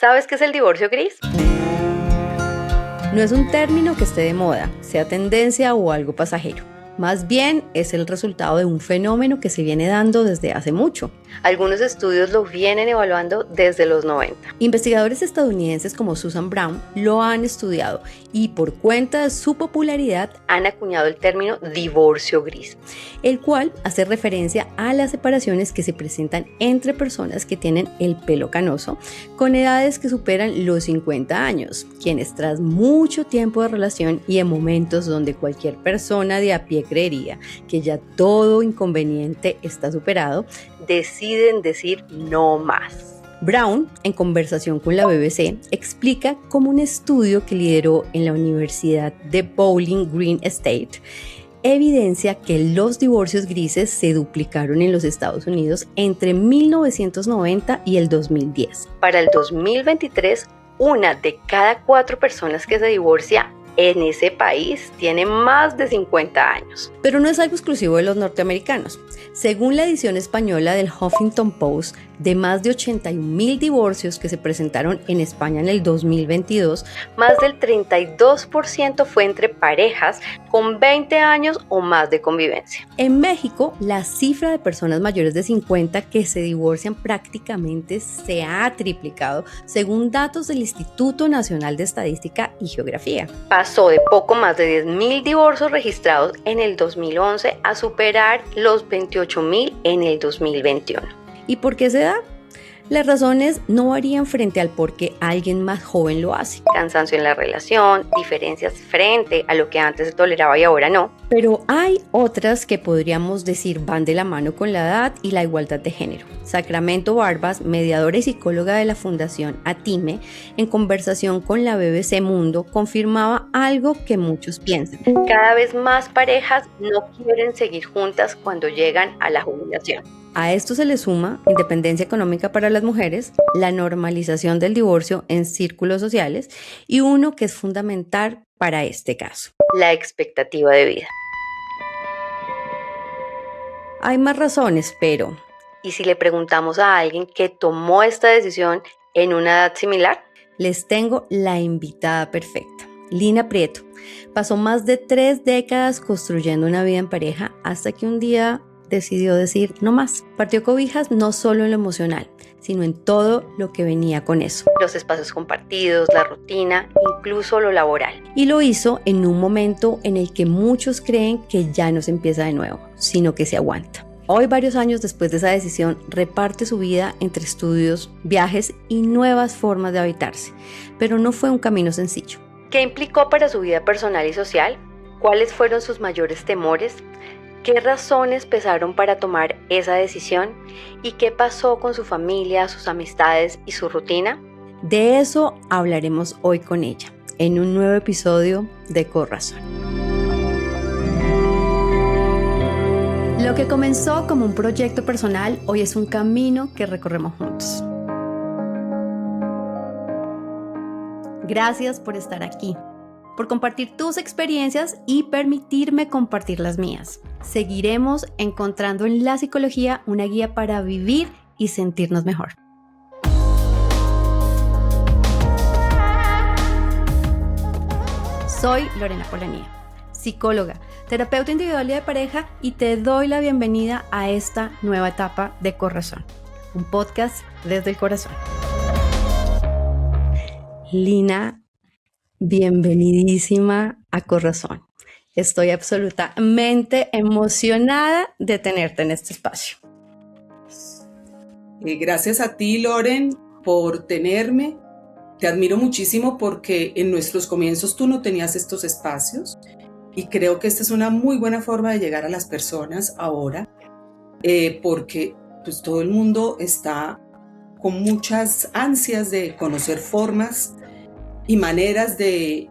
¿Sabes qué es el divorcio gris? No es un término que esté de moda, sea tendencia o algo pasajero. Más bien es el resultado de un fenómeno que se viene dando desde hace mucho. Algunos estudios lo vienen evaluando desde los 90. Investigadores estadounidenses como Susan Brown lo han estudiado y por cuenta de su popularidad Han acuñado el término divorcio gris. el cual hace referencia a las separaciones que se presentan entre personas que tienen el pelo canoso con edades que superan los 50 años, quienes tras mucho tiempo de relación y en momentos donde cualquier persona de a pie creería que ya todo inconveniente está superado, Deciden decir no más. Brown, en conversación con la BBC, explica cómo un estudio que lideró en la Universidad de Bowling Green State evidencia que los divorcios grises se duplicaron en los Estados Unidos entre 1990 y el 2010. Para el 2023, 1 de cada 4 personas que se divorcia en ese país tiene más de 50 años. Pero no es algo exclusivo de los norteamericanos. Según la edición española del Huffington Post, de más de 81,000 divorcios que se presentaron en España en el 2022, Más del 32% fue entre parejas con 20 años o más de convivencia. en México la cifra de personas mayores de 50 que se divorcian prácticamente se ha triplicado, según datos del Instituto Nacional de Estadística y Geografía. Pasó de poco más de 10,000 divorcios registrados en el 2011 a superar los 28,000 en el 2021. ¿Y por qué se da? Las razones no varían frente al por qué alguien más joven lo hace. Cansancio en la relación, diferencias frente a lo que antes se toleraba y ahora no. Pero hay otras que podríamos decir van de la mano con la edad y la igualdad de género. Sacramento Barbas, mediadora y psicóloga de la Fundación ATIME, en conversación con la BBC Mundo, confirmaba algo que muchos piensan. Cada vez más parejas no quieren seguir juntas cuando llegan a la jubilación. A esto se le suma independencia económica para las mujeres, la normalización del divorcio en círculos sociales y uno que es fundamental para este caso: La expectativa de vida. hay más razones, pero ¿Y si le preguntamos a alguien que tomó esta decisión en una edad similar? les tengo la invitada perfecta. Lina Prieto pasó más de 3 décadas construyendo una vida en pareja hasta que un día decidió decir no más. Partió cobijas no solo en lo emocional, sino en todo lo que venía con eso. Los espacios compartidos, la rutina, incluso lo laboral. Y lo hizo en un momento en el que muchos creen que ya no se empieza de nuevo, sino que se aguanta. Hoy, varios años después de esa decisión, reparte su vida entre estudios, viajes y nuevas formas de habitarse. Pero no fue un camino sencillo. ¿Qué implicó para su vida personal y social? ¿Cuáles fueron sus mayores temores? ¿Qué razones pesaron para tomar esa decisión? ¿Y qué pasó con su familia, sus amistades y su rutina? De eso hablaremos hoy con ella, en un nuevo episodio de Corazón. Lo que comenzó como un proyecto personal, hoy es un camino que recorremos juntos. Gracias por estar aquí, por compartir tus experiencias y permitirme compartir las mías. Seguiremos encontrando en la psicología una guía para vivir y sentirnos mejor. Soy Lorena Polanía, psicóloga, terapeuta individual y de pareja, y te doy la bienvenida a esta nueva etapa de Corazón, un podcast desde el corazón. Lina, bienvenidísima a Corazón. Estoy absolutamente emocionada de tenerte en este espacio. Gracias a ti, Loren, por tenerme. Te admiro muchísimo porque en nuestros comienzos tú no tenías estos espacios y creo que esta es una muy buena forma de llegar a las personas ahora, porque pues, todo el mundo está con muchas ansias de conocer formas y maneras de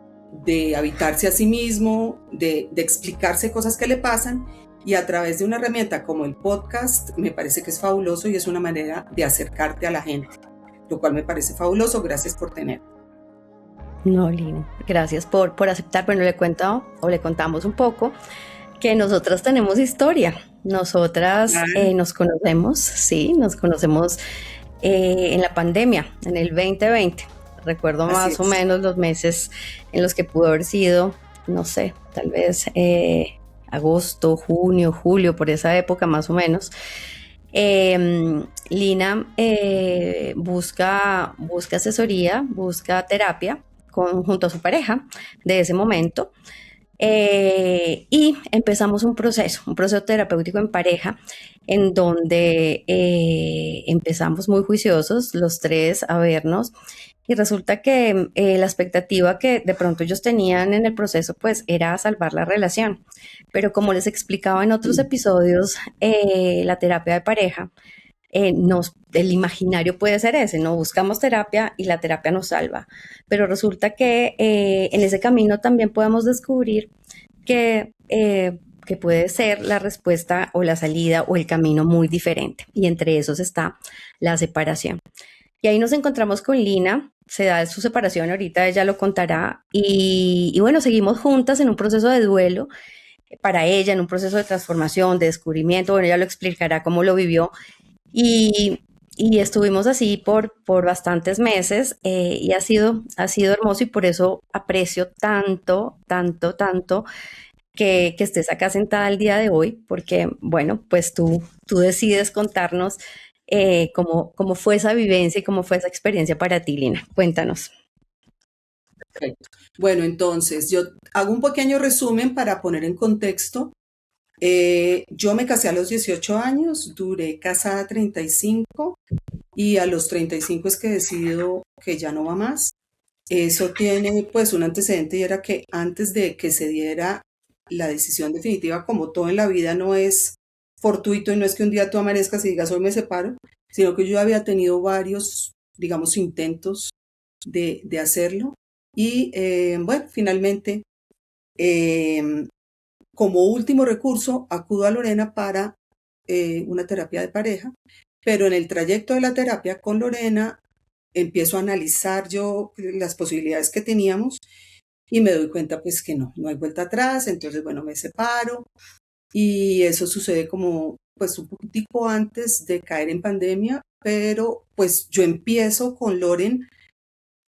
habitarse a sí mismo, de explicarse cosas que le pasan, y a través de una herramienta como el podcast me parece que es fabuloso y es una manera de acercarte a la gente, lo cual me parece fabuloso. Gracias por tener. No, Lina, gracias por aceptar. Bueno, le contamos un poco que nosotras tenemos historia. Nosotras nos conocemos, sí, nos conocemos en la pandemia, en el 2020. Recuerdo Así más o es. menos los meses en los que pudo haber sido, no sé, tal vez agosto, junio, julio, por esa época más o menos. Lina busca asesoría, busca terapia junto a su pareja de ese momento. Y empezamos un proceso terapéutico en pareja, en donde empezamos muy juiciosos los tres a vernos. Y resulta que la expectativa que de pronto ellos tenían en el proceso, pues era salvar la relación. Pero como les explicaba en otros episodios, la terapia de pareja, el imaginario puede ser ese, ¿no? Buscamos terapia y la terapia nos salva. Pero resulta que en ese camino también podemos descubrir que puede ser la respuesta o la salida o el camino muy diferente. Y entre esos está la separación. Y ahí nos encontramos con Lina, se da su separación, ahorita ella lo contará, y bueno, seguimos juntas en un proceso de duelo para ella, en un proceso de transformación, de descubrimiento, bueno, ella lo explicará cómo lo vivió, y, y estuvimos así por bastantes meses, y ha sido hermoso, y por eso aprecio tanto, tanto, tanto que estés acá sentada el día de hoy, porque, bueno, pues tú decides contarnos cómo fue esa vivencia y cómo fue esa experiencia para ti, Lina. Cuéntanos. Perfecto. Bueno, entonces yo hago un pequeño resumen para poner en contexto. Yo me casé a los 18 años, duré casada 35 y a los 35 es que decido que ya no va más. Eso tiene pues un antecedente y era que antes de que se diera la decisión definitiva, como todo en la vida no es fortuito y no es que un día tú amanezcas y digas hoy me separo, sino que yo había tenido varios, digamos, intentos de hacerlo y bueno, finalmente eh, como último recurso acudo a Lorena para una terapia de pareja, pero en el trayecto de la terapia con Lorena empiezo a analizar yo las posibilidades que teníamos y me doy cuenta pues que no hay vuelta atrás, entonces bueno, me separo y eso sucede como pues un poquitico antes de caer en pandemia, pero pues yo empiezo con Loren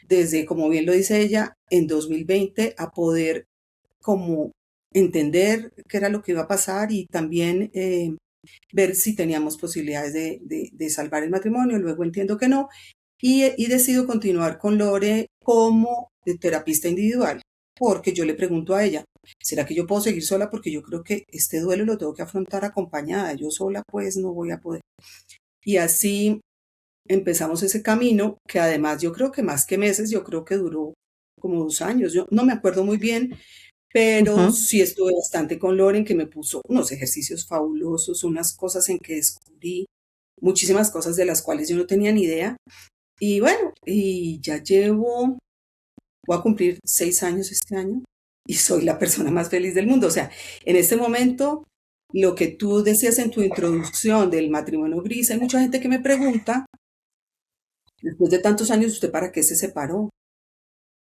desde, como bien lo dice ella, en 2020 a poder como entender qué era lo que iba a pasar y también ver si teníamos posibilidades de salvar el matrimonio. Luego entiendo que no y decido continuar con Lore como terapista individual, porque yo le pregunto a ella, ¿será que yo puedo seguir sola? Porque yo creo que este duelo lo tengo que afrontar acompañada, yo sola pues no voy a poder. Y así empezamos ese camino que además yo creo que más que meses, yo creo que duró como 2 años, yo no me acuerdo muy bien, pero Ujú. sí estuve bastante con Loren, que me puso unos ejercicios fabulosos, unas cosas en que descubrí muchísimas cosas de las cuales yo no tenía ni idea. Y bueno, y ya voy a cumplir 6 años este año y soy la persona más feliz del mundo. O sea, en este momento, lo que tú decías en tu introducción del matrimonio gris, hay mucha gente que me pregunta, después de tantos años, ¿usted para qué se separó?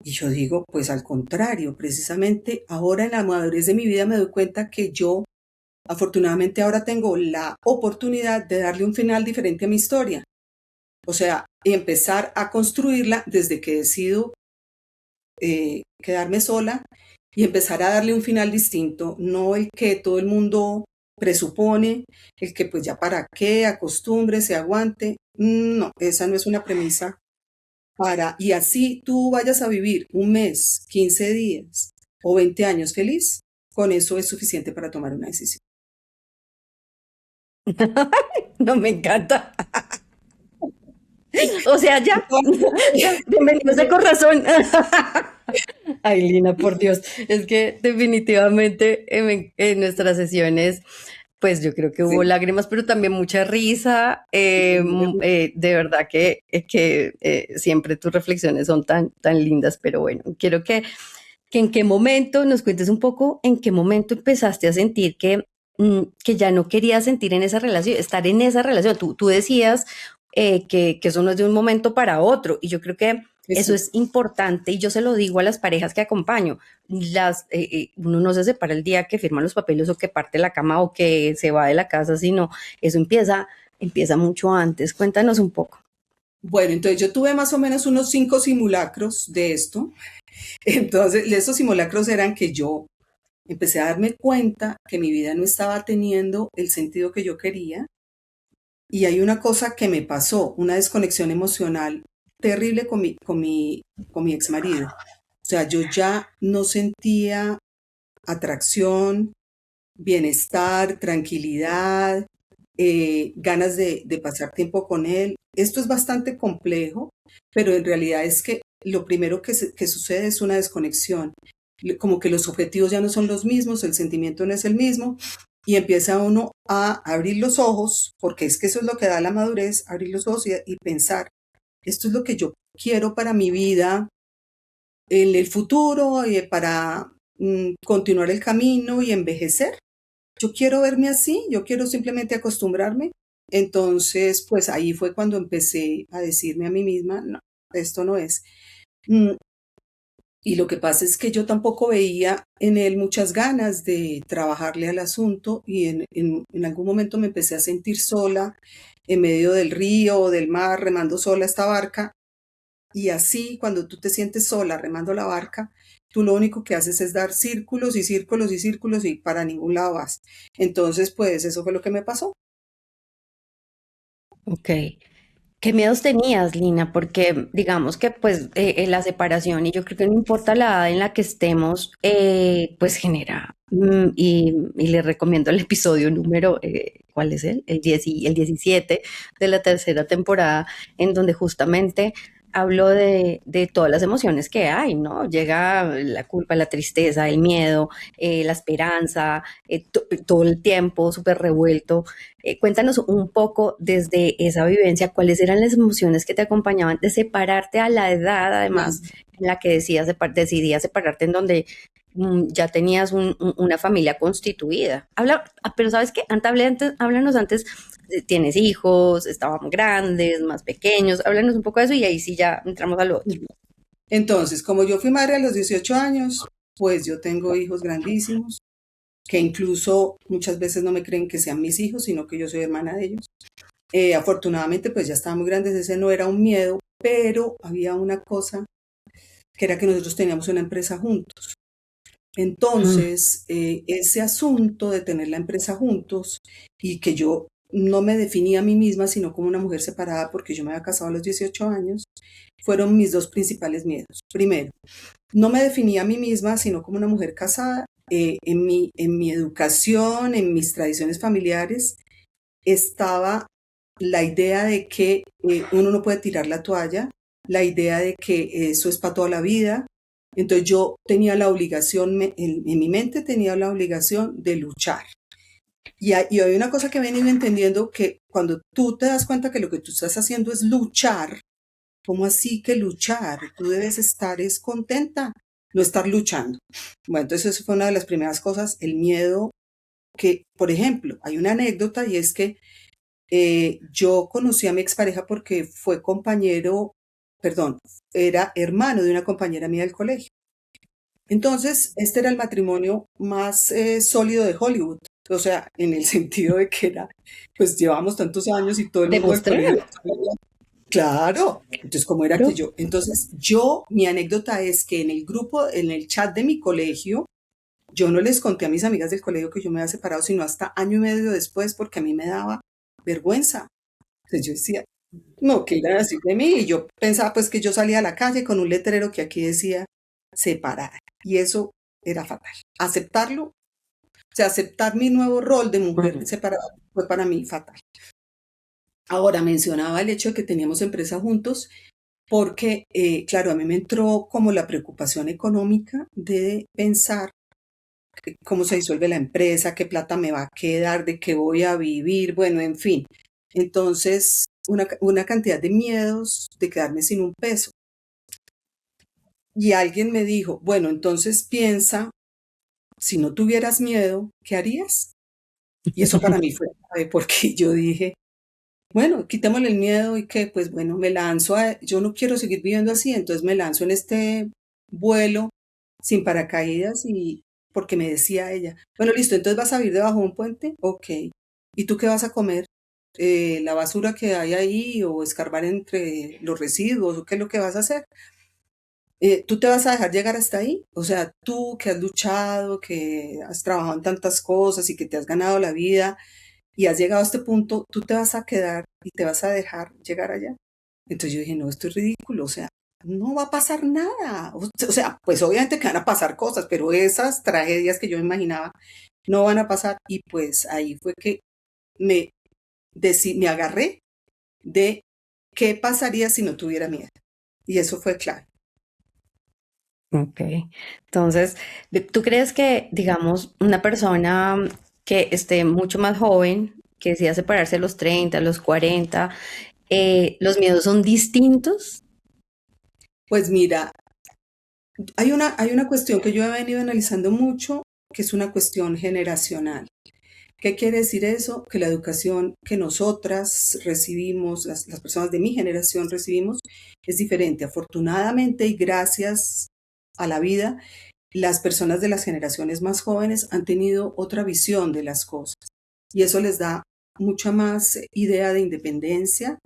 Y yo digo, pues al contrario, precisamente ahora en la madurez de mi vida me doy cuenta que yo, afortunadamente ahora tengo la oportunidad de darle un final diferente a mi historia. O sea, y empezar a construirla desde que decido quedarme sola y empezar a darle un final distinto, no el que todo el mundo presupone, el que pues ya para qué, acostumbre, se aguante. No, esa no es una premisa para, y así tú vayas a vivir un mes, 15 días o 20 años feliz, con eso es suficiente para tomar una decisión. No me encanta. O sea, ya. Bienvenidos a Corazón. Ay, Lina, por Dios. Es que definitivamente en nuestras sesiones, pues yo creo que hubo Sí. lágrimas, pero también mucha risa. De verdad que siempre tus reflexiones son tan lindas, pero bueno, quiero que en qué momento nos cuentes un poco, en qué momento empezaste a sentir que ya no querías sentir en esa relación, estar en esa relación. Tú decías que eso no es de un momento para otro, y yo creo que eso Eso. es importante, y yo se lo digo a las parejas que acompaño. Uno no se separa el día que firman los papeles o que parte la cama o que se va de la casa, sino eso empieza mucho antes. Cuéntanos un poco. Bueno, entonces yo tuve más o menos unos 5 simulacros de esto. Entonces, esos simulacros eran que yo empecé a darme cuenta que mi vida no estaba teniendo el sentido que yo quería. Y hay una cosa que me pasó, una desconexión emocional terrible con mi ex marido. O sea, yo ya no sentía atracción, bienestar, tranquilidad, ganas de pasar tiempo con él. Esto es bastante complejo, pero en realidad es que lo primero que sucede es una desconexión. Como que los objetivos ya no son los mismos, el sentimiento no es el mismo, y empieza uno a abrir los ojos, porque es que eso es lo que da la madurez, abrir los ojos y pensar, esto es lo que yo quiero para mi vida en el futuro, para continuar el camino y envejecer. Yo quiero verme así, yo quiero simplemente acostumbrarme. Entonces, pues ahí fue cuando empecé a decirme a mí misma, no, esto no es. Mm, Y lo que pasa es que yo tampoco veía en él muchas ganas de trabajarle al asunto y en algún momento me empecé a sentir sola en medio del río o del mar, remando sola esta barca. Y así, cuando tú te sientes sola remando la barca, tú lo único que haces es dar círculos y círculos y círculos y para ningún lado vas. Entonces, pues eso fue lo que me pasó. Ok. ¿Qué miedos tenías, Lina? Porque digamos que pues la separación, y yo creo que no importa la edad en la que estemos, pues genera, y le recomiendo el episodio número, ¿cuál es él? El 17 de la tercera temporada, en donde justamente hablo de todas las emociones que hay, ¿no? Llega la culpa, la tristeza, el miedo, la esperanza, todo el tiempo súper revuelto. Cuéntanos un poco desde esa vivencia, cuáles eran las emociones que te acompañaban de separarte a la edad, además, Claro. en la que decidías separarte, en donde ya tenías una familia constituida. Pero ¿sabes qué? Háblanos antes, tienes hijos, estaban grandes, más pequeños, háblanos un poco de eso y ahí sí ya entramos a lo otro. Entonces, como yo fui madre a los 18 años, pues yo tengo hijos grandísimos, que incluso muchas veces no me creen que sean mis hijos, sino que yo soy hermana de ellos. Afortunadamente, pues ya estaban muy grandes, ese no era un miedo, pero había una cosa que era que nosotros teníamos una empresa juntos. Mm. Entonces, ese asunto de tener la empresa juntos y que yo no me definía a mí misma, sino como una mujer separada porque yo me había casado a los 18 años, fueron mis dos principales miedos. Primero, no me definía a mí misma, sino como una mujer casada. En mi educación, en mis tradiciones familiares, estaba la idea de que uno no puede tirar la toalla, la idea de que eso es para toda la vida. Entonces yo tenía la obligación, en mi mente tenía la obligación de luchar. Y hay una cosa que he venido entendiendo, que cuando tú te das cuenta que lo que tú estás haciendo es luchar, ¿cómo así que luchar? Tú debes estar es contenta, no estar luchando. Bueno, entonces eso fue una de las primeras cosas, el miedo que, por ejemplo, hay una anécdota y es que yo conocí a mi expareja porque fue compañero, perdón, era hermano de una compañera mía del colegio. Entonces, este era el matrimonio más sólido de Hollywood. O sea, en el sentido de que era, pues llevamos tantos años y todo el mundo del Demostrar, colegio. Claro. Entonces, ¿cómo era que claro. yo? Entonces, mi anécdota es que en el grupo, en el chat de mi colegio, yo no les conté a mis amigas del colegio que yo me había separado, sino hasta año y medio después, porque a mí me daba vergüenza. Entonces yo decía, no, ¿qué iban a decir de mí? Y yo pensaba pues que yo salía a la calle con un letrero que aquí decía separar. Y eso era fatal. Aceptarlo, o sea, aceptar mi nuevo rol de mujer Ujú. separada fue para mí fatal. Ahora mencionaba el hecho de que teníamos empresa juntos porque, claro, a mí me entró como la preocupación económica de pensar cómo se disuelve la empresa, qué plata me va a quedar, de qué voy a vivir, bueno, en fin. Entonces, una cantidad de miedos de quedarme sin un peso. Y alguien me dijo, bueno, entonces piensa, si no tuvieras miedo, ¿qué harías? Y eso para mí fue clave, porque yo dije, bueno, quitémosle el miedo y que, pues bueno, yo no quiero seguir viviendo así, entonces me lanzo en este vuelo sin paracaídas y porque me decía ella, bueno, listo, entonces vas a vivir debajo de un puente, ok, ¿y tú qué vas a comer? la basura que hay ahí o escarbar entre los residuos o qué es lo que vas a hacer. ¿Tú te vas a dejar llegar hasta ahí? O sea, tú que has luchado, que has trabajado en tantas cosas y que te has ganado la vida y has llegado a este punto, tú te vas a quedar y te vas a dejar llegar allá. Entonces yo dije, no, esto es ridículo, o sea, no va a pasar nada. O sea, pues obviamente que van a pasar cosas, pero esas tragedias que yo imaginaba no van a pasar. Y pues ahí fue que me, me agarré de qué pasaría si no tuviera miedo. Y eso fue claro. Ok. Entonces, ¿tú crees que, digamos, una persona que esté mucho más joven, que decida separarse a los 30, a los 40, los miedos son distintos? Pues mira, hay una cuestión que yo he venido analizando mucho, que es una cuestión generacional. ¿Qué quiere decir eso? Que la educación que nosotras recibimos, las personas de mi generación recibimos, es diferente. Afortunadamente y gracias a la vida, las personas de las generaciones más jóvenes han tenido otra visión de las cosas y eso les da mucha más idea de independencia,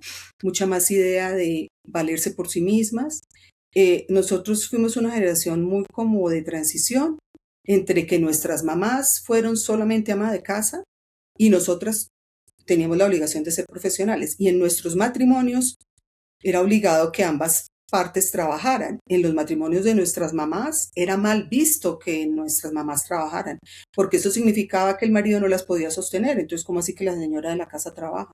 mucha más idea de valerse por sí mismas. Nosotros fuimos una generación muy como de transición entre que nuestras mamás fueron solamente ama de casa y nosotras teníamos la obligación de ser profesionales. Y en nuestros matrimonios era obligado que ambas partes trabajaran. En los matrimonios de nuestras mamás era mal visto que nuestras mamás trabajaran, porque eso significaba que el marido no las podía sostener. Entonces, ¿cómo así que la señora de la casa trabaja?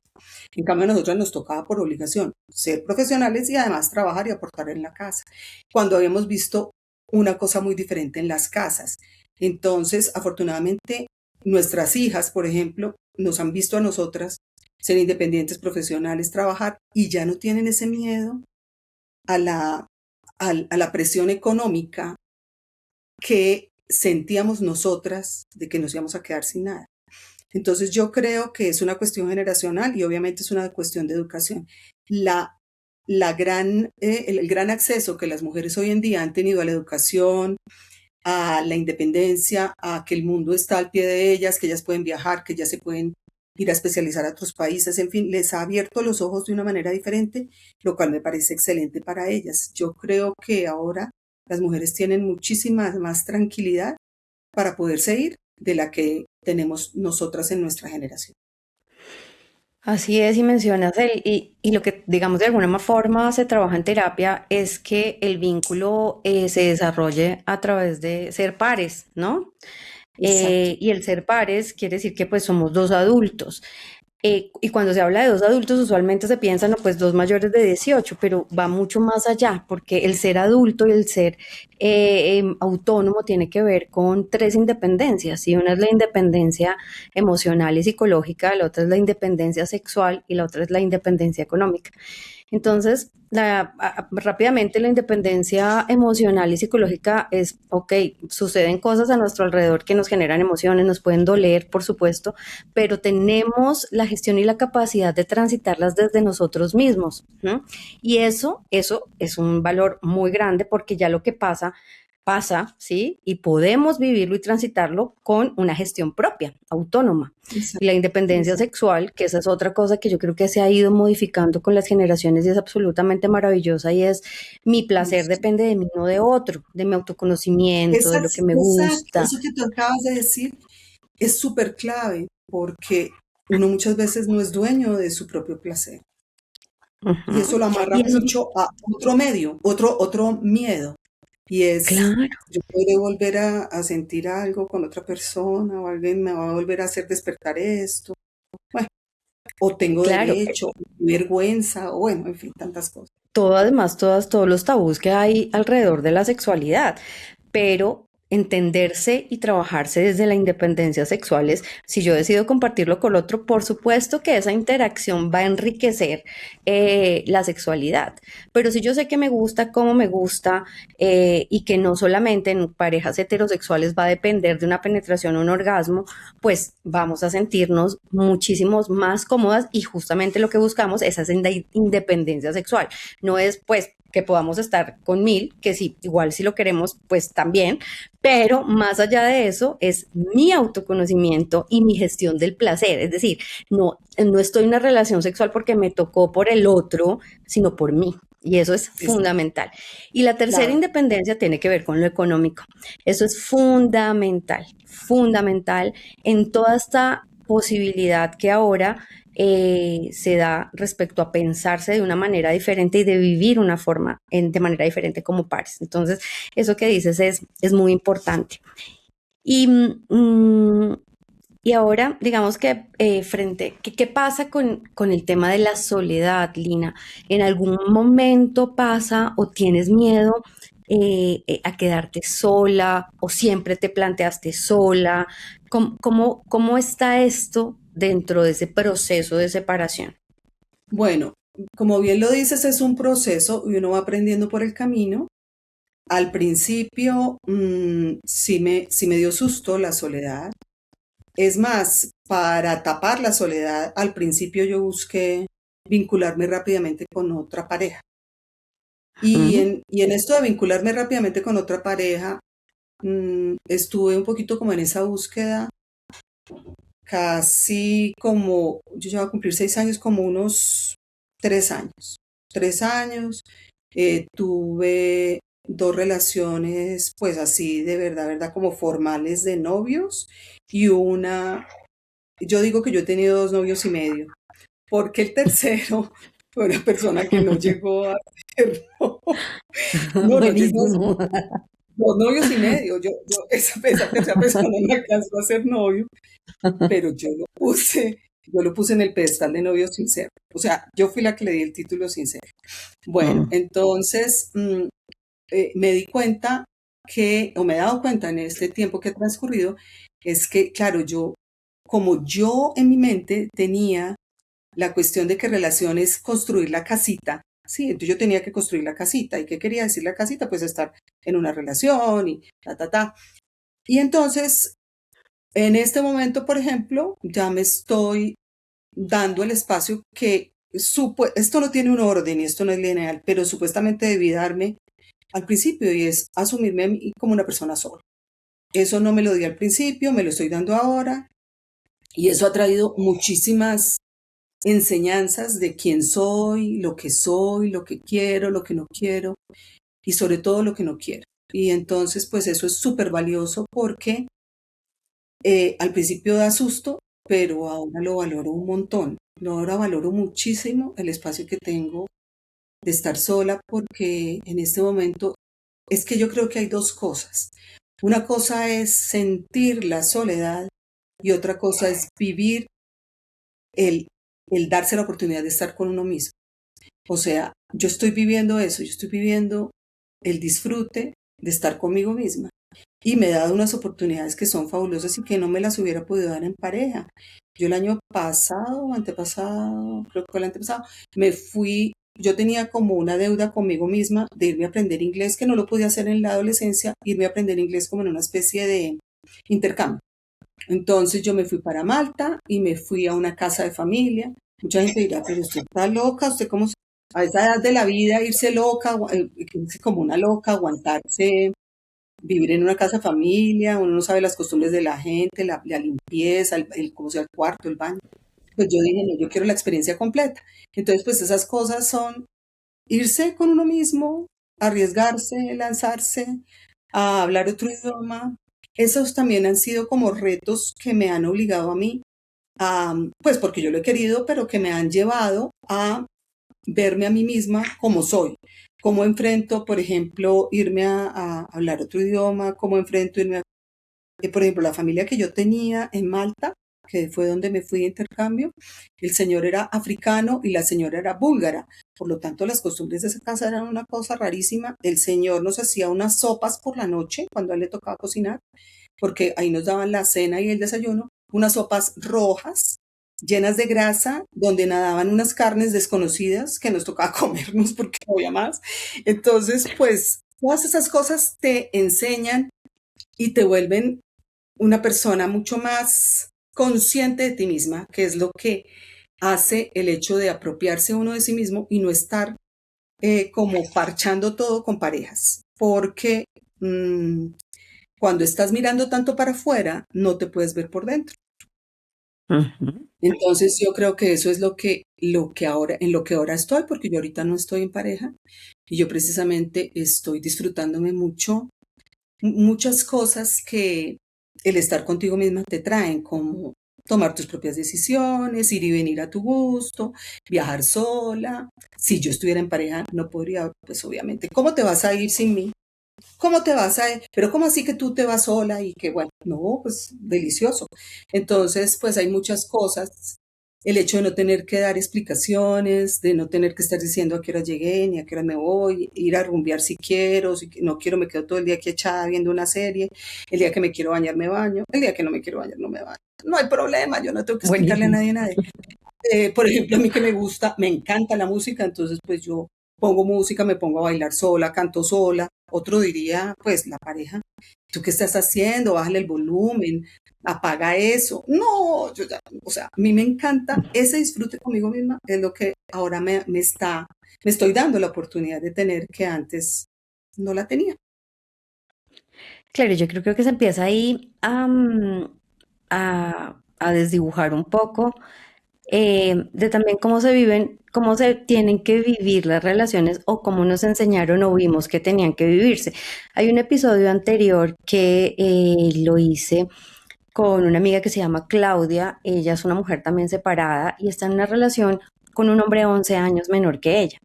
En cambio, a nosotras nos tocaba por obligación ser profesionales y además trabajar y aportar en la casa, cuando habíamos visto una cosa muy diferente en las casas. Entonces, afortunadamente, nuestras hijas, por ejemplo, nos han visto a nosotras ser independientes, profesionales, trabajar y ya no tienen ese miedo a la presión económica que sentíamos nosotras de que nos íbamos a quedar sin nada. Entonces yo creo que es una cuestión generacional y obviamente es una cuestión de educación. El gran acceso que las mujeres hoy en día han tenido a la educación, a la independencia, a que el mundo está al pie de ellas, que ellas pueden viajar, que ellas se pueden ir a especializar a otros países, en fin, les ha abierto los ojos de una manera diferente, lo cual me parece excelente para ellas. Yo creo que ahora las mujeres tienen muchísima más tranquilidad para poderse ir de la que tenemos nosotras en nuestra generación. Así es, y mencionas y lo que, digamos, de alguna forma se trabaja en terapia es que el vínculo se desarrolle a través de ser pares, ¿no? Exacto. Y el ser pares quiere decir que pues somos dos adultos. Y cuando se habla de dos adultos, usualmente se piensa, no, pues dos mayores de 18, pero va mucho más allá, porque el ser adulto y el ser autónomo tiene que ver con tres independencias. Y una es la independencia emocional y psicológica, la otra es la independencia sexual y la otra es la independencia económica. Entonces, rápidamente la independencia emocional y psicológica es, ok, suceden cosas a nuestro alrededor que nos generan emociones, nos pueden doler, por supuesto, pero tenemos la gestión y la capacidad de transitarlas desde nosotros mismos, ¿no? Y eso es un valor muy grande porque ya lo que pasa, pasa, ¿sí? Y podemos vivirlo y transitarlo con una gestión propia, autónoma. Y la Exacto, independencia exacto. sexual, que esa es otra cosa que yo creo que se ha ido modificando con las generaciones y es absolutamente maravillosa y es mi placer depende de mí, no de otro, de mi autoconocimiento, de lo que me Exacto, gusta. eso que tú acabas de decir es súper clave porque uno muchas veces no es dueño de su propio placer y eso Ujú. lo amarra Y eso, mucho a otro medio, otro miedo y es claro, yo podré volver a sentir algo con otra persona o alguien me va a volver a hacer despertar esto, bueno, o tengo claro, derecho, vergüenza, o bueno, en fin, tantas cosas. todo además, todos los tabús que hay alrededor de la sexualidad, pero entenderse y trabajarse desde la independencia sexual es, si yo decido compartirlo con otro, por supuesto que esa interacción va a enriquecer la sexualidad, pero si yo sé que me gusta, cómo me gusta, y que no solamente en parejas heterosexuales va a depender de una penetración o un orgasmo, pues vamos a sentirnos muchísimos más cómodas y justamente lo que buscamos es esa independencia sexual. No es pues que podamos estar con 1000, que sí, igual si lo queremos, pues también, pero más allá de eso es mi autoconocimiento y mi gestión del placer, es decir, no estoy en una relación sexual porque me tocó por el otro, sino por mí. Y eso es Es fundamental. Y la tercera claro. independencia tiene que ver con lo económico. Eso es fundamental, fundamental en toda esta posibilidad que ahora se da respecto a pensarse de una manera diferente y de vivir una forma de manera diferente como pares. Entonces, eso que dices es muy importante. Y, y ahora, digamos que ¿qué pasa con el tema de la soledad, Lina? ¿En algún momento pasa o tienes miedo a quedarte sola o siempre te planteaste sola? ¿Cómo está esto dentro de ese proceso de separación? Bueno, como bien lo dices, es un proceso y uno va aprendiendo por el camino. Al principio sí me dio susto la soledad. Es más, para tapar la soledad, al principio yo busqué vincularme rápidamente con otra pareja. Ujú. Y en esto de vincularme rápidamente con otra pareja, estuve un poquito como en esa búsqueda, casi como, yo ya voy a cumplir 6 años, como unos 3 años. 3 años, tuve dos relaciones, pues así de verdad, verdad, como formales de novios y yo digo que yo he tenido 2 novios y medio, porque el tercero fue una persona que no llegó a ser, no llegó. Buenísimo. 2 novios y medio, esa tercera persona no alcanzó a ser novio, pero yo lo puse en el pedestal de novio sincero. O sea, yo fui la que le di el título sincero. Bueno, Mm. entonces me di cuenta o me he dado cuenta en este tiempo que ha transcurrido, es que, claro, como yo en mi mente tenía la cuestión de que relación es construir la casita, sí, entonces yo tenía que construir la casita. ¿Y qué quería decir la casita? Pues estar en una relación y ta, ta, ta. Y entonces, en este momento, por ejemplo, ya me estoy dando el espacio que esto no tiene un orden y esto no es lineal, pero supuestamente debí darme al principio y es asumirme a mí como una persona sola. Eso no me lo di al principio, me lo estoy dando ahora y eso ha traído muchísimas enseñanzas de quién soy, lo que quiero, lo que no quiero y sobre todo lo que no quiero. Y entonces, pues eso es súper valioso porque al principio da susto, pero ahora lo valoro un montón. Ahora valoro muchísimo el espacio que tengo de estar sola porque en este momento es que yo creo que hay dos cosas. Una cosa es sentir la soledad y otra cosa es vivir el, el darse la oportunidad de estar con uno mismo. O sea, yo estoy viviendo eso, yo estoy viviendo el disfrute de estar conmigo misma. Y me he dado unas oportunidades que son fabulosas y que no me las hubiera podido dar en pareja. Yo el año pasado o antepasado, creo que fue el antepasado, yo tenía como una deuda conmigo misma de irme a aprender inglés, que no lo podía hacer en la adolescencia, irme a aprender inglés como en una especie de intercambio. Entonces yo me fui para Malta y me fui a una casa de familia. Mucha gente dirá, pero usted está loca, usted cómo a esa edad de la vida irse loca, irse como una loca, aguantarse, vivir en una casa de familia, uno no sabe las costumbres de la gente, la limpieza, cómo sea el cuarto, el baño. Pues yo dije, no, yo quiero la experiencia completa. Entonces, pues esas cosas son irse con uno mismo, arriesgarse, lanzarse, a hablar otro idioma. Esos también han sido como retos que me han obligado a mí, pues porque yo lo he querido, pero que me han llevado a verme a mí misma como soy. Cómo enfrento, por ejemplo, irme a hablar otro idioma, cómo enfrento irme a por ejemplo, la familia que yo tenía en Malta, que fue donde me fui de intercambio, el señor era africano y la señora era búlgara. Por lo tanto, las costumbres de esa casa eran una cosa rarísima. El señor nos hacía unas sopas por la noche cuando a él le tocaba cocinar, porque ahí nos daban la cena y el desayuno, unas sopas rojas llenas de grasa, donde nadaban unas carnes desconocidas que nos tocaba comernos porque no había más. Entonces, pues, todas esas cosas te enseñan y te vuelven una persona mucho más consciente de ti misma, que es lo que hace el hecho de apropiarse uno de sí mismo y no estar como parchando todo con parejas, porque cuando estás mirando tanto para afuera, no te puedes ver por dentro. Ujú. Entonces yo creo que eso es en lo que ahora estoy, porque yo ahorita no estoy en pareja y yo precisamente estoy disfrutándome mucho, muchas cosas que el estar contigo misma te traen, como tomar tus propias decisiones, ir y venir a tu gusto, viajar sola. Si yo estuviera en pareja, no podría, pues obviamente. ¿Cómo te vas a ir sin mí? ¿Cómo te vas a ir? Pero ¿cómo así que tú te vas sola y que bueno, no, pues delicioso. Entonces, pues hay muchas cosas. El hecho de no tener que dar explicaciones, de no tener que estar diciendo a qué hora llegué, ni a qué hora me voy, ir a rumbear si quiero, si no quiero me quedo todo el día aquí echada viendo una serie, el día que me quiero bañar me baño, el día que no me quiero bañar no me baño. No hay problema, yo no tengo que explicarle a Buenísimo. nadie nada. Por ejemplo, a mí que me gusta, me encanta la música, entonces pues yo pongo música, me pongo a bailar sola, canto sola. Otro diría, pues la pareja, ¿tú qué estás haciendo? Bájale el volumen, apaga eso. No, yo ya, o sea, a mí me encanta ese disfrute conmigo misma, es lo que ahora me estoy dando la oportunidad de tener que antes no la tenía. Claro, yo creo que se empieza ahí a desdibujar un poco de también cómo se viven, cómo se tienen que vivir las relaciones o cómo nos enseñaron o vimos que tenían que vivirse. Hay un episodio anterior que lo hice con una amiga que se llama Claudia. Ella es una mujer también separada y está en una relación con un hombre 11 años menor que ella.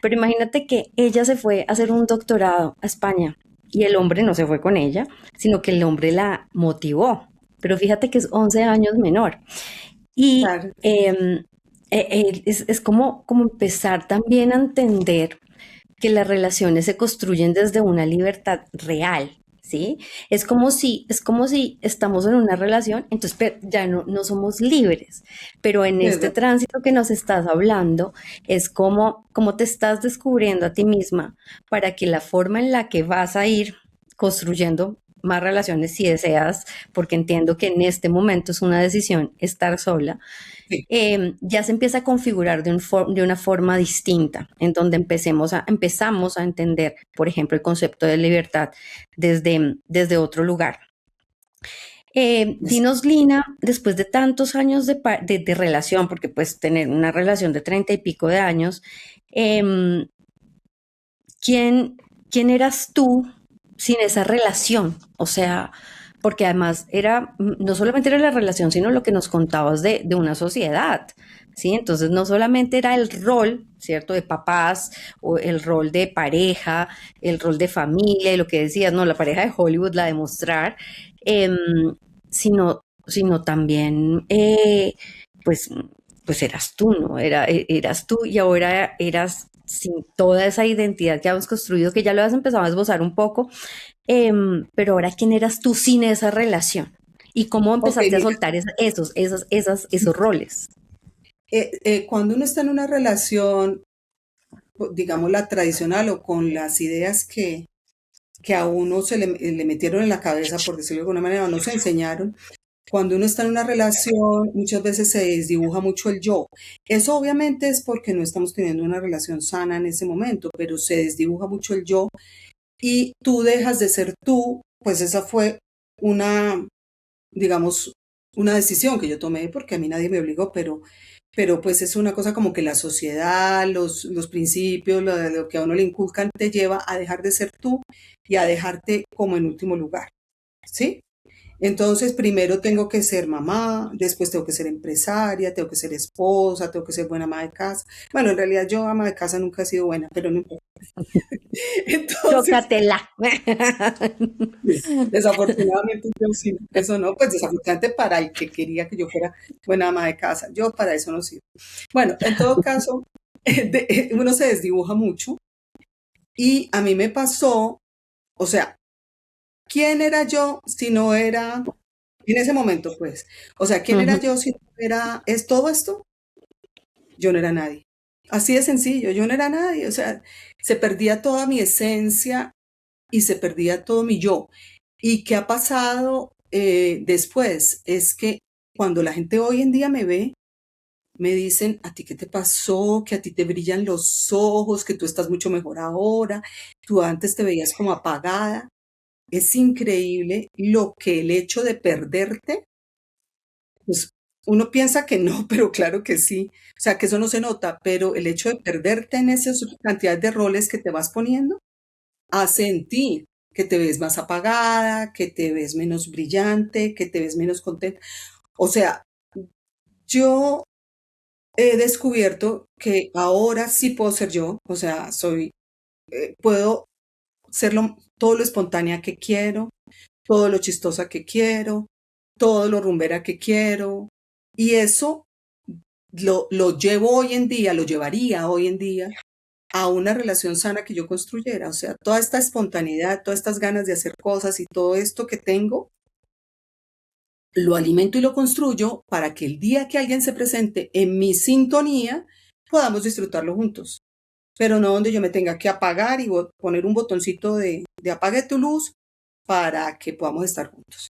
Pero imagínate que ella se fue a hacer un doctorado a España y el hombre no se fue con ella, sino que el hombre la motivó. Pero fíjate que es 11 años menor. Y Claro, es como empezar también a entender que las relaciones se construyen desde una libertad real, ¿sí? Es como si estamos en una relación, entonces ya no somos libres, pero en es este verdad. tránsito que nos estás hablando, es como te estás descubriendo a ti misma para que la forma en la que vas a ir construyendo más relaciones si deseas, porque entiendo que en este momento es una decisión estar sola, Sí. ya se empieza a configurar de una forma distinta, en donde empezamos a entender, por ejemplo, el concepto de libertad desde otro lugar. Es- Dinos, Lina, después de tantos años de relación, porque pues tener una relación de 30 y pico de años, em, ¿quién, quién eras tú sin esa relación? O sea, porque además no solamente era la relación, sino lo que nos contabas de una sociedad, ¿sí? Entonces no solamente era el rol, ¿cierto? De papás, o el rol de pareja, el rol de familia, y lo que decías, no, la pareja de Hollywood, la de mostrar, em, sino también, pues, pues eras tú, ¿no? Eras tú y ahora eras sin toda esa identidad que habíamos construido, que ya lo habías empezado a esbozar un poco, pero ahora, ¿quién eras tú sin esa relación? ¿Y cómo Ok, empezaste a mira, soltar esos roles? cuando uno está en una relación, digamos la tradicional o con las ideas que a uno le metieron en la cabeza, por decirlo de alguna manera, o no se enseñaron. Cuando uno está en una relación, muchas veces se desdibuja mucho el yo. Eso obviamente es porque no estamos teniendo una relación sana en ese momento, pero se desdibuja mucho el yo y tú dejas de ser tú, pues esa fue una, digamos, una decisión que yo tomé porque a mí nadie me obligó, pero pues es una cosa como que la sociedad, los principios, lo que a uno le inculcan te lleva a dejar de ser tú y a dejarte como en último lugar, ¿sí? Entonces, primero tengo que ser mamá, después tengo que ser empresaria, tengo que ser esposa, tengo que ser buena ama de casa. Bueno, en realidad yo ama de casa nunca he sido buena, pero no importa. Entonces, Chócatela. sí, desafortunadamente yo sí, eso no, pues desafortunadamente para el que quería que yo fuera buena ama de casa, yo para eso no sirvo. Bueno, en todo caso, uno se desdibuja mucho y a mí me pasó, o sea, ¿quién era yo si no era, en ese momento pues, o sea, quién era Ujú. yo si no era, es todo esto? Yo no era nadie. Así de sencillo, yo no era nadie, o sea, se perdía toda mi esencia y se perdía todo mi yo. ¿Y qué ha pasado después? Es que cuando la gente hoy en día me ve, me dicen, ¿a ti qué te pasó? Que a ti te brillan los ojos, que tú estás mucho mejor ahora, tú antes te veías como apagada. Es increíble lo que el hecho de perderte, pues uno piensa que no, pero claro que sí. O sea, que eso no se nota, pero el hecho de perderte en esas cantidades de roles que te vas poniendo, hace en ti que te ves más apagada, que te ves menos brillante, que te ves menos contenta. O sea, yo he descubierto que ahora sí puedo ser yo, o sea, puedo ser todo lo espontánea que quiero, todo lo chistosa que quiero, todo lo rumbera que quiero. Y eso lo llevo hoy en día, lo llevaría hoy en día a una relación sana que yo construyera. O sea, toda esta espontaneidad, todas estas ganas de hacer cosas y todo esto que tengo, lo alimento y lo construyo para que el día que alguien se presente en mi sintonía, podamos disfrutarlo juntos. Pero no donde yo me tenga que apagar y poner un botoncito de apague tu luz para que podamos estar juntos.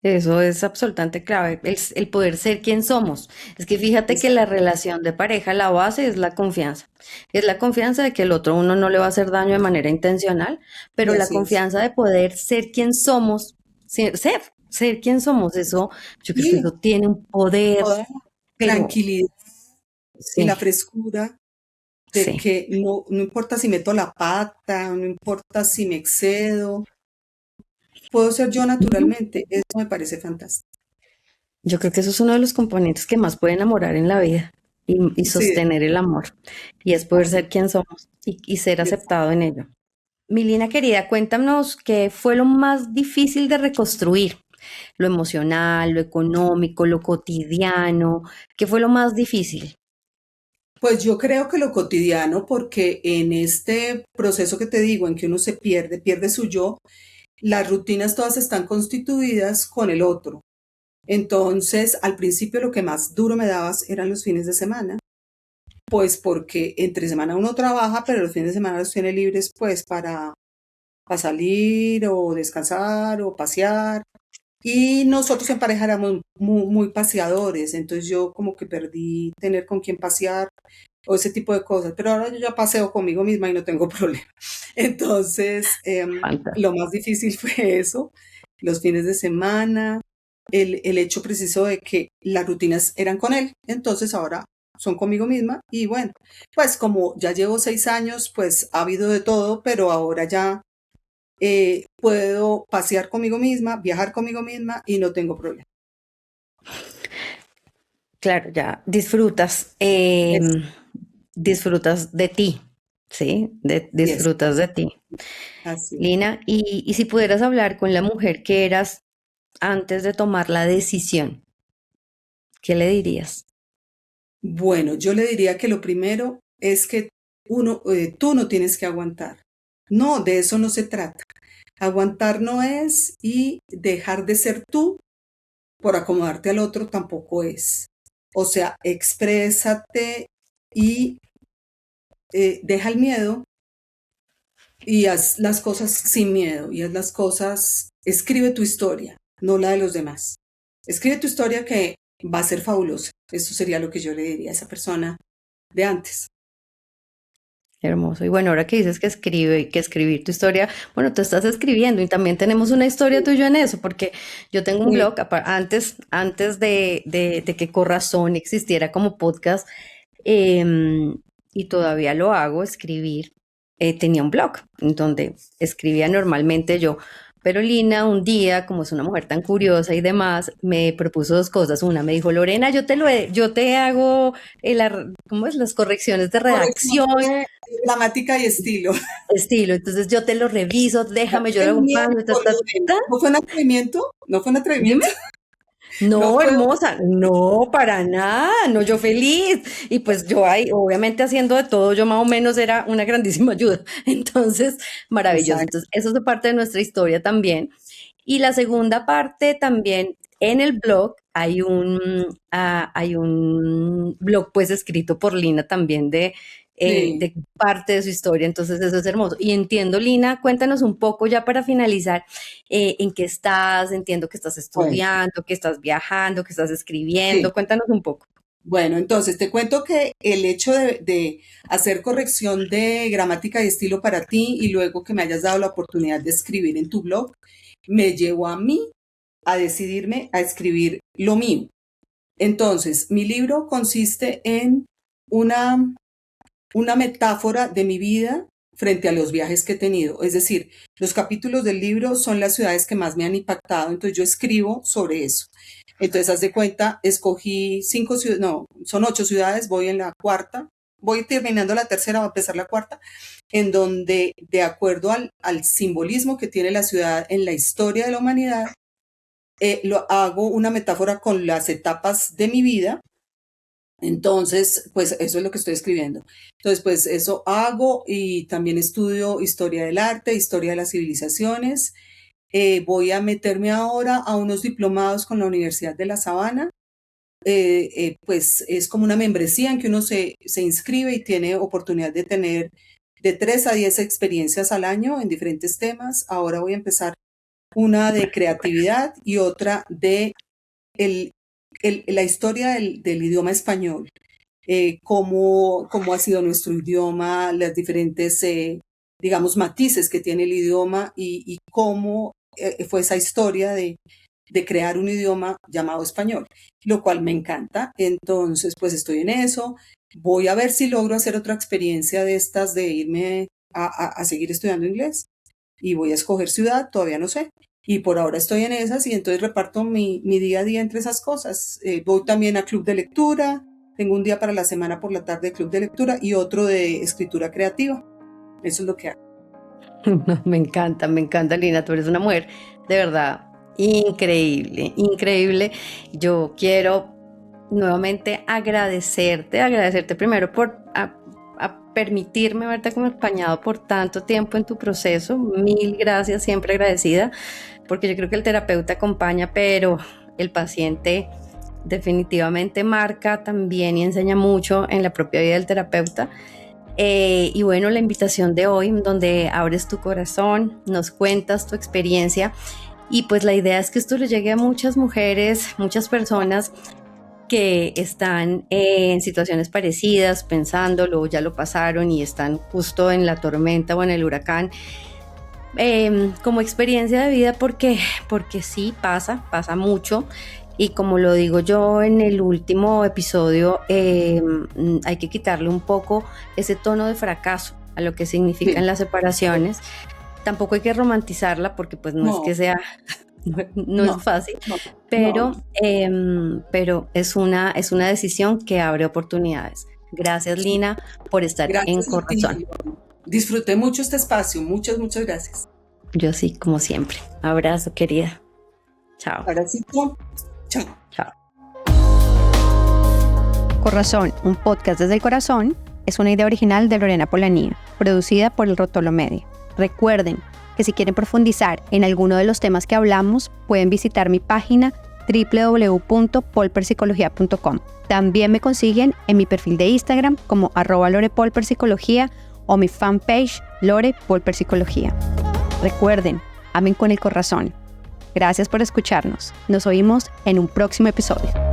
Eso es absolutamente clave, el poder ser quien somos. Es que fíjate que Exacto. la relación de pareja, la base es la confianza. Es la confianza de que el otro uno no le va a hacer daño de manera intencional, Y pero la así es. confianza de poder ser quien somos, ser quien somos, eso, yo creo que Y eso tiene un poder, toda la pero tranquilidad y sí, la frescura de sí. que no importa si meto la pata, no importa si me excedo, puedo ser yo naturalmente. Eso me parece fantástico. Yo creo que eso es uno de los componentes que más puede enamorar en la vida y Sí, sostener el amor, y es poder así ser quien somos y ser es. aceptado en ello. Milina querida, cuéntanos qué fue lo más difícil de reconstruir, lo emocional, lo económico, lo cotidiano, ¿qué fue lo más difícil? Pues yo creo que lo cotidiano, porque en este proceso que te digo, en que uno se pierde su yo, las rutinas todas están constituidas con el otro. Entonces, al principio lo que más duro me dabas eran los fines de semana, pues porque entre semana uno trabaja, pero los fines de semana los tiene libres pues para salir o descansar o pasear. Y nosotros en pareja éramos muy paseadores, entonces yo como que perdí tener con quién pasear o ese tipo de cosas, pero ahora yo ya paseo conmigo misma y no tengo problema. Entonces, lo Fantástico. más difícil fue eso, los fines de semana, el hecho preciso de que las rutinas eran con él, entonces ahora son conmigo misma y bueno, pues como ya llevo 6 años, pues ha habido de todo, pero ahora ya puedo pasear conmigo misma, viajar conmigo misma y no tengo problema. Claro, ya disfrutas, Es, disfrutas de ti, ¿sí? y es, Disfrutas de ti. así es. Lina, y si pudieras hablar con la mujer que eras antes de tomar la decisión, ¿qué le dirías? Bueno, yo le diría que lo primero es que tú no tienes que aguantar. No, de eso no se trata. Aguantar no es y dejar de ser tú por acomodarte al otro tampoco es. O sea, exprésate y deja el miedo y haz las cosas sin miedo y haz las cosas, escribe tu historia, no la de los demás. Escribe tu historia que va a ser fabulosa. Eso sería lo que yo le diría a esa persona de antes. Hermoso. Y bueno, ahora que dices que escribe, que escribir tu historia, bueno, tú estás escribiendo y también tenemos una historia Sí, tuya en eso, porque yo tengo un sí, blog antes de que Corazón existiera como podcast, y todavía lo hago, escribir. Tenía un blog en donde escribía normalmente yo. Pero Lina un día, como es una mujer tan curiosa y demás, me propuso dos cosas. Una, me dijo, Lorena, yo te hago ¿cómo es? Las correcciones de corrección redacción, de gramática y estilo. estilo. Entonces yo te lo reviso, déjame, yo lo hago un pan, Atrevimiento, Lorena. ¿No fue un atrevimiento? ¿No fue un Dime. atrevimiento? No No, fue un hermosa, no, para nada, no, yo feliz. Y pues yo ahí, obviamente haciendo de todo, yo más o menos era una grandísima ayuda. Entonces, maravilloso. exacto. Entonces, eso es parte de nuestra historia también. Y la segunda parte también, en el blog hay un blog pues escrito por Lina también Sí. de parte de su historia, entonces eso es hermoso. Y entiendo, Lina, cuéntanos un poco ya para finalizar, en qué estás, entiendo que estás Bueno, estudiando, que estás viajando, que estás sí. escribiendo, cuéntanos un poco. Bueno, entonces te cuento que el hecho de hacer corrección de gramática y estilo para ti y luego que me hayas dado la oportunidad de escribir en tu blog, me llevó a mí a decidirme a escribir lo mío. Entonces, mi libro consiste en una metáfora de mi vida frente a los viajes que he tenido. Es decir, los capítulos del libro son las ciudades que más me han impactado, entonces yo escribo sobre eso. Entonces, haz de cuenta, escogí 5 ciudades, no, son 8 ciudades, voy en la cuarta, voy terminando la tercera, va a empezar la cuarta, en donde, de acuerdo al simbolismo que tiene la ciudad en la historia de la humanidad, hago una metáfora con las etapas de mi vida. Entonces, pues eso es lo que estoy escribiendo. Entonces, pues eso hago y también estudio historia del arte, historia de las civilizaciones. Voy a meterme ahora a unos diplomados con la Universidad de La Sabana. Pues es como una membresía en que uno se inscribe y tiene oportunidad de tener de 3 a 10 experiencias al año en diferentes temas. Ahora voy a empezar una de creatividad y otra de la historia del idioma español, cómo ha sido nuestro idioma, las diferentes, digamos, matices que tiene el idioma y cómo fue esa historia de crear un idioma llamado español, lo cual me encanta. Entonces, pues estoy en eso. Voy a ver si logro hacer otra experiencia de estas de irme a seguir estudiando inglés y voy a escoger ciudad, todavía no sé. Y por ahora estoy en esas y entonces reparto mi día a día entre esas cosas. Voy también a club de lectura, tengo un día para la semana por la tarde de club de lectura y otro de escritura creativa. Eso es lo que hago. Me encanta, Lina, tú eres una mujer de verdad increíble, increíble. Yo quiero nuevamente agradecerte primero por permitirme haberte acompañado por tanto tiempo en tu proceso. Mil gracias, siempre agradecida, porque yo creo que el terapeuta acompaña, pero el paciente definitivamente marca también y enseña mucho en la propia vida del terapeuta. Y bueno, la invitación de hoy, donde abres tu corazón, nos cuentas tu experiencia, y pues la idea es que esto le llegue a muchas mujeres, muchas personas que están en situaciones parecidas, pensándolo, ya lo pasaron y están justo en la tormenta o en el huracán, como experiencia de vida, porque sí pasa mucho. Y como lo digo yo en el último episodio, hay que quitarle un poco ese tono de fracaso a lo que significan las separaciones. Tampoco hay que romantizarla, porque pues no es que sea, no es fácil, pero es una decisión que abre oportunidades. Gracias, Lina, por estar en Corazón. Disfruté mucho este espacio, muchas gracias. Yo sí, como siempre. Abrazo, querida. Chao. Abracito. Chao. Chao. Corazón, un podcast desde el corazón, es una idea original de Lorena Polanía, producida por El Rotolo Media. Recuerden que si quieren profundizar en alguno de los temas que hablamos, pueden visitar mi página www.polperpsicología.com. También me consiguen en mi perfil de Instagram como @lorepolperpsicología o mi fanpage Lore Polper Psicología. Recuerden, amen con el corazón. Gracias por escucharnos. Nos oímos en un próximo episodio.